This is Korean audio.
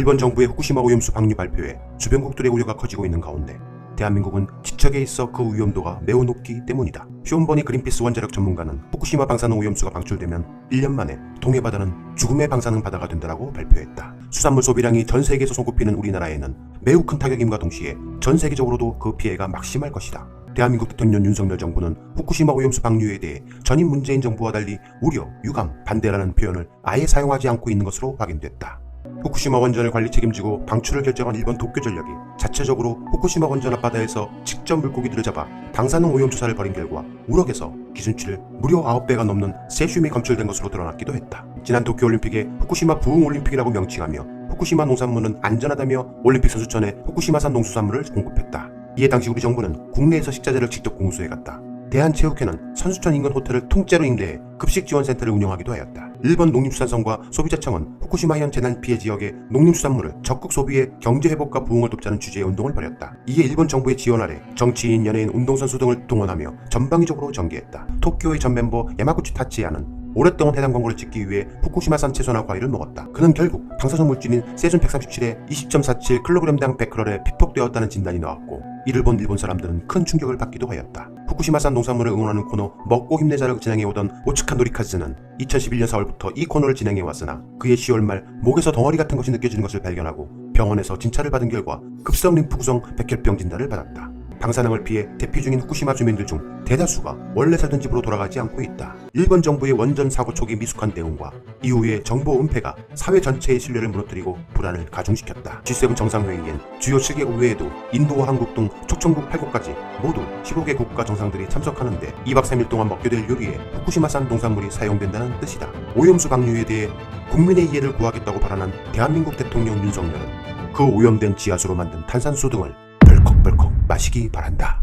일본 정부의 후쿠시마 오염수 방류 발표에 주변국들의 우려가 커지고 있는 가운데 대한민국은 지척에 있어 그 위험도가 매우 높기 때문이다. 쇼온버니 그린피스 원자력 전문가는 후쿠시마 방사능 오염수가 방출되면 1년 만에 동해 바다는 죽음의 방사능 바다가 된다고 발표했다. 수산물 소비량이 전 세계에서 손꼽히는 우리나라에는 매우 큰 타격임과 동시에 전 세계적으로도 그 피해가 막심할 것이다. 대한민국 대통령 윤석열 정부는 후쿠시마 오염수 방류에 대해 전임 문재인 정부와 달리 우려, 유감, 반대라는 표현을 아예 사용하지 않고 있는 것으로 확인됐다. 후쿠시마 원전을 관리 책임지고 방출을 결정한 일본 도쿄전력이 자체적으로 후쿠시마 원전 앞바다에서 직접 물고기들을 잡아 방사능 오염 조사를 벌인 결과 우럭에서 기준치를 무려 9배가 넘는 세슘이 검출된 것으로 드러났기도 했다. 지난 도쿄올림픽에 후쿠시마 부흥올림픽이라고 명칭하며 후쿠시마 농산물은 안전하다며 올림픽 선수촌에 후쿠시마산 농수산물을 공급했다. 이에 당시 우리 정부는 국내에서 식자재를 직접 공수해갔다. 대한체육회는 선수촌 인근 호텔을 통째로 임대해 급식지원센터를 운영하기도 하였다. 일본 농림수산성과 소비자청은 후쿠시마현 재난 피해 지역의 농림수산물을 적극 소비해 경제회복과 부흥을 돕자는 주제의 운동을 벌였다. 이에 일본 정부의 지원 아래 정치인, 연예인, 운동선수 등을 동원하며 전방위적으로 전개했다. 토끼오의 전 멤버 야마구치 타치야는 오랫동안 해당 광고를 찍기 위해 후쿠시마산 채소나 과일을 먹었다. 그는 결국 방사성 물질인 세슘 137에 20.47kg당 100kg에 피폭되었다는 진단이 나왔고, 이를 본 일본 사람들은 큰 충격을 받기도 하였다. 후쿠시마산 농산물을 응원하는 코너 먹고 힘내자를 진행해오던 오츠카 노리카즈는 2011년 4월부터 이 코너를 진행해왔으나 그의 10월 말 목에서 덩어리 같은 것이 느껴지는 것을 발견하고 병원에서 진찰을 받은 결과 급성 림프 구성 백혈병 진단을 받았다. 방사능을 피해 대피 중인 후쿠시마 주민들 중 대다수가 원래 살던 집으로 돌아가지 않고 있다. 일본 정부의 원전 사고 초기 미숙한 대응과 이후의 정보 은폐가 사회 전체의 신뢰를 무너뜨리고 불안을 가중시켰다. G7 정상회의엔 주요 7개국 외에도 인도와 한국 등 초청국 8국까지 모두 15개 국가 정상들이 참석하는데 2박 3일 동안 먹게 될 요리에 후쿠시마산 농산물이 사용된다는 뜻이다. 오염수 방류에 대해 국민의 이해를 구하겠다고 발언한 대한민국 대통령 윤석열은 그 오염된 지하수로 만든 탄산수 등을 벌컥벌컥 마시기 바란다.